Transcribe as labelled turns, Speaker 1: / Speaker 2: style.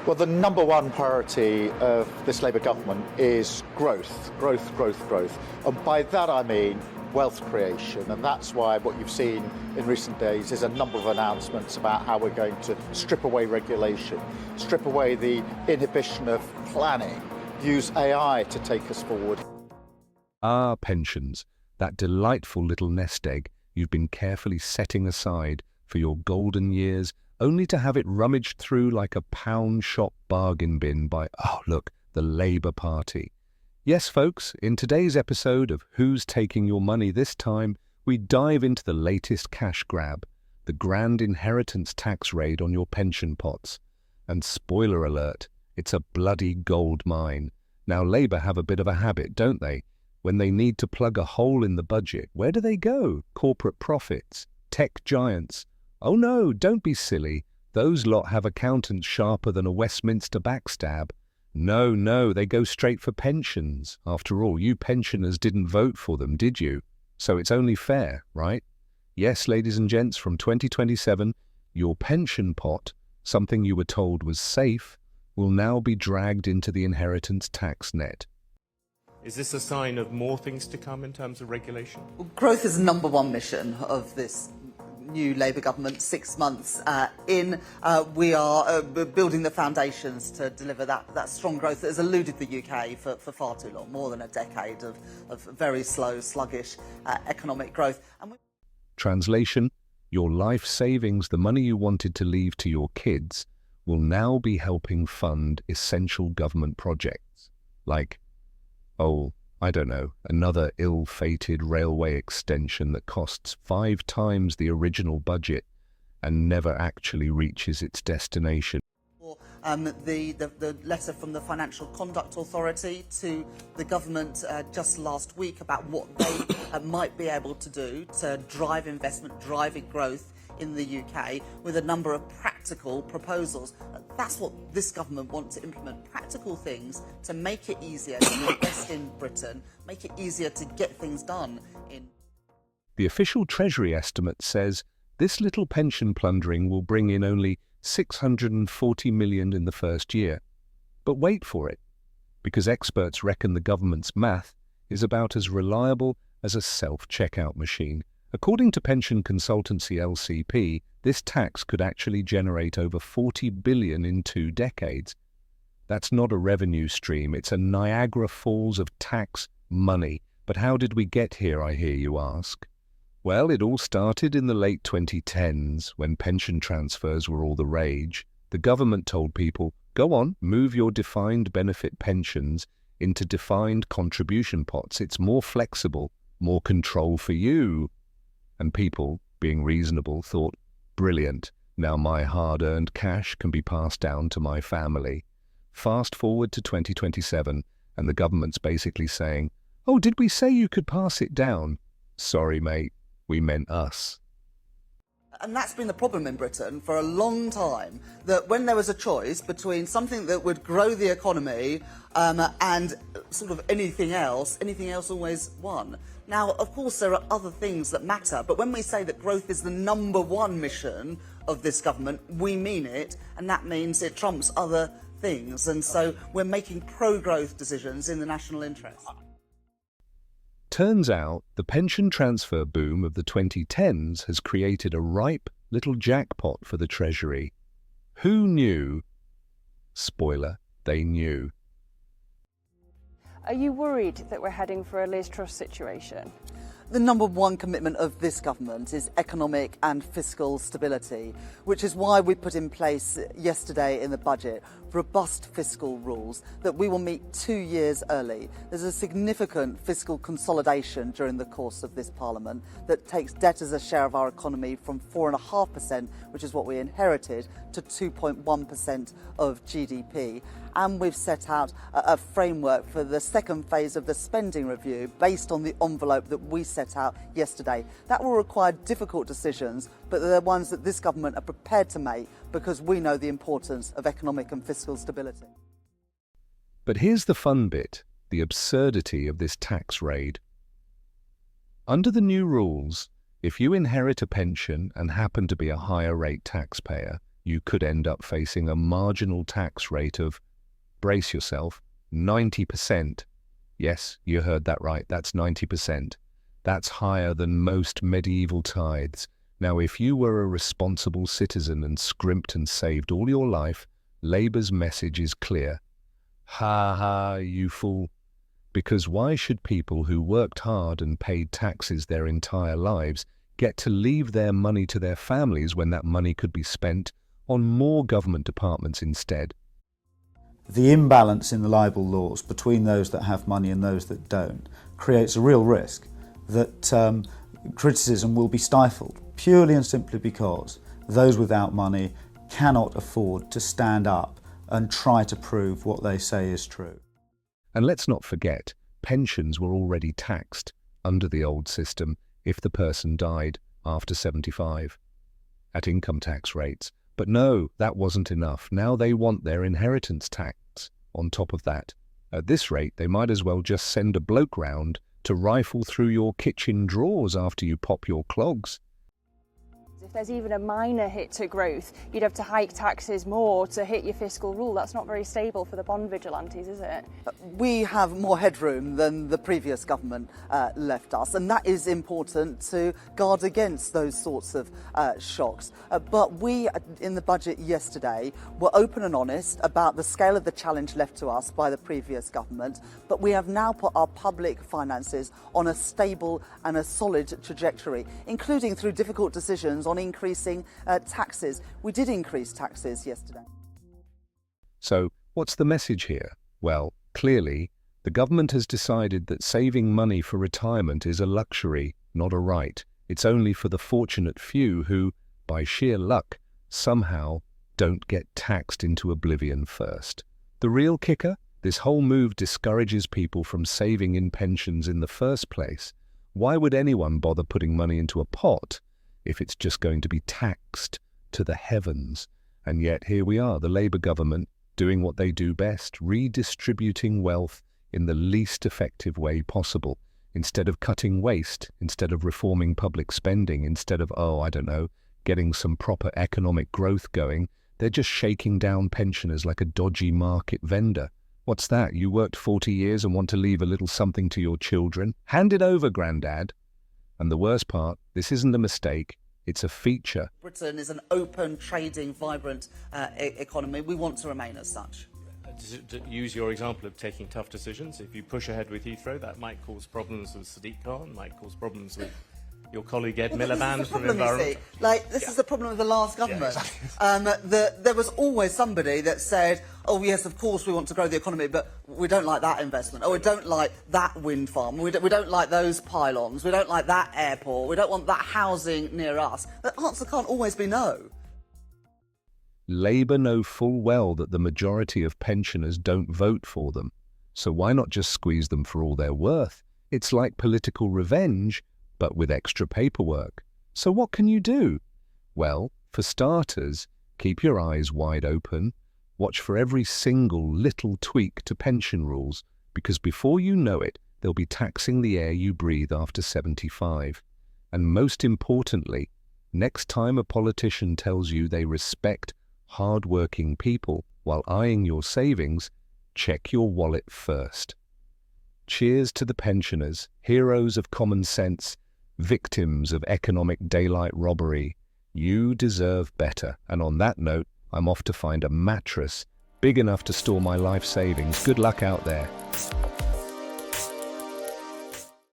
Speaker 1: Well, the number one priority of this Labour government is growth. And by that I mean wealth creation. And that's why what you've seen in recent days is a number of announcements about how we're going to strip away regulation, strip away the inhibition of planning, use AI to take us forward.
Speaker 2: Ah, pensions, that delightful little nest egg you've been carefully setting aside for your golden years, only to have it rummaged through like a pound shop bargain bin by, oh look, the Labour Party. Yes, folks, in today's episode of Who's Taking Your Money This Time, we dive into the latest cash grab, the grand inheritance tax raid on your pension pots. And spoiler alert, it's a bloody gold mine. Now, Labour have a bit of a habit, don't they? When they need to plug a hole in the budget, where do they go? Corporate profits, tech giants. Oh no, don't be silly. Those lot have accountants sharper than a Westminster backstab. No, they go straight for pensions. After all, you pensioners didn't vote for them, did you? So it's only fair, right? Yes, ladies and gents, from 2027, your pension pot, something you were told was safe, will now be dragged into the inheritance tax net.
Speaker 3: Is this a sign of more things to come in terms of regulation?
Speaker 4: Well, growth is the number one mission of this new Labour government. 6 months in, we are building the foundations to deliver that strong growth that has eluded the UK for far too long, more than a decade of very slow, sluggish economic growth.
Speaker 2: Translation, your life savings, the money you wanted to leave to your kids, will now be helping fund essential government projects, like, oh, I don't know, another ill-fated railway extension that costs 5 times the original budget and never actually reaches its destination.
Speaker 4: The letter from the Financial Conduct Authority to the government just last week about what they might be able to do to drive investment, driving growth in the UK, with a number of practical proposals. That's what this government wants to implement, practical things to make it easier to invest in Britain, make it easier to get things done.
Speaker 2: The official Treasury estimate says this little pension plundering will bring in only 640 million in the first year. But wait for it, because experts reckon the government's math is about as reliable as a self-checkout machine. According to pension consultancy LCP, this tax could actually generate over 40 billion in 2 decades. That's not a revenue stream, it's a Niagara Falls of tax money. But how did we get here, I hear you ask? Well, it all started in the late 2010s, when pension transfers were all the rage. The government told people, go on, move your defined benefit pensions into defined contribution pots. It's more flexible, more control for you. And people, being reasonable, thought, brilliant, now my hard-earned cash can be passed down to my family. Fast forward to 2027, and the government's basically saying, oh, did we say you could pass it down? Sorry, mate, we meant us.
Speaker 4: And that's been the problem in Britain for a long time, that when there was a choice between something that would grow the economy and sort of anything else always won. Now, of course, there are other things that matter, but when we say that growth is the number one mission of this government, we mean it, and that means it trumps other things. And so we're making pro-growth decisions in the national interest.
Speaker 2: Turns out the pension transfer boom of the 2010s has created a ripe little jackpot for the Treasury. Who knew? Spoiler, they knew.
Speaker 5: Are you worried that we're heading for a Liz Truss situation?
Speaker 4: The number one commitment of this government is economic and fiscal stability, which is why we put in place yesterday in the budget robust fiscal rules that we will meet 2 years early. There's a significant fiscal consolidation during the course of this Parliament that takes debt as a share of our economy from 4.5%, which is what we inherited, to 2.1% of GDP. And we've set out a framework for the second phase of the spending review based on the envelope that we set out yesterday. That will require difficult decisions, but they're ones that this government are prepared to make because we know the importance of economic and fiscal stability.
Speaker 2: But here's the fun bit, the absurdity of this tax raid. Under the new rules, if you inherit a pension and happen to be a higher rate taxpayer, you could end up facing a marginal tax rate of, brace yourself, 90%. Yes, you heard that right, that's 90%. That's higher than most medieval tithes. Now, if you were a responsible citizen and scrimped and saved all your life, Labour's message is clear. Ha ha, you fool. Because why should people who worked hard and paid taxes their entire lives get to leave their money to their families when that money could be spent on more government departments instead?
Speaker 6: The imbalance in the libel laws between those that have money and those that don't creates a real risk that criticism will be stifled, purely and simply because those without money cannot afford to stand up and try to prove what they say is true.
Speaker 2: And let's not forget, pensions were already taxed under the old system if the person died after 75 at income tax rates. But no, that wasn't enough. Now they want their inheritance tax on top of that. At this rate, they might as well just send a bloke round to rifle through your kitchen drawers after you pop your clogs.
Speaker 5: If there's even a minor hit to growth, you'd have to hike taxes more to hit your fiscal rule. That's not very stable for the bond vigilantes, is it?
Speaker 4: We have more headroom than the previous government left us, and that is important to guard against those sorts of shocks. But we, in the budget yesterday, were open and honest about the scale of the challenge left to us by the previous government, but we have now put our public finances on a stable and a solid trajectory, including through difficult decisions on increasing taxes. We did increase taxes yesterday.
Speaker 2: So, what's the message here? Well, clearly, the government has decided that saving money for retirement is a luxury, not a right. It's only for the fortunate few who, by sheer luck, somehow don't get taxed into oblivion first. The real kicker? This whole move discourages people from saving in pensions in the first place. Why would anyone bother putting money into a pot if it's just going to be taxed to the heavens? And yet here we are, the Labour government, doing what they do best, redistributing wealth in the least effective way possible. Instead of cutting waste, instead of reforming public spending, instead of, getting some proper economic growth going, they're just shaking down pensioners like a dodgy market vendor. What's that? You worked 40 years and want to leave a little something to your children? Hand it over, Grandad. And the worst part, this isn't a mistake, it's a feature.
Speaker 4: Britain is an open, trading, vibrant economy. We want to remain as such.
Speaker 3: To use your example of taking tough decisions, if you push ahead with Heathrow, that might cause problems with Sadiq Khan, might cause problems with your colleague Ed Miliband from Environment.
Speaker 4: This is the problem with the last government. There was always somebody that said, oh yes, of course we want to grow the economy, but we don't like that investment. Oh, we don't like that wind farm. We don't like those pylons. We don't like that airport. We don't want that housing near us. The answer can't always be no.
Speaker 2: Labour know full well that the majority of pensioners don't vote for them. So why not just squeeze them for all they're worth? It's like political revenge, but with extra paperwork. So what can you do? Well, for starters, keep your eyes wide open. Watch for every single little tweak to pension rules, because before you know it, they'll be taxing the air you breathe after 75. And most importantly, next time a politician tells you they respect hard-working people while eyeing your savings, check your wallet first. Cheers to the pensioners, heroes of common sense, victims of economic daylight robbery. You deserve better. And on that note, I'm off to find a mattress big enough to store my life savings. Good luck out there.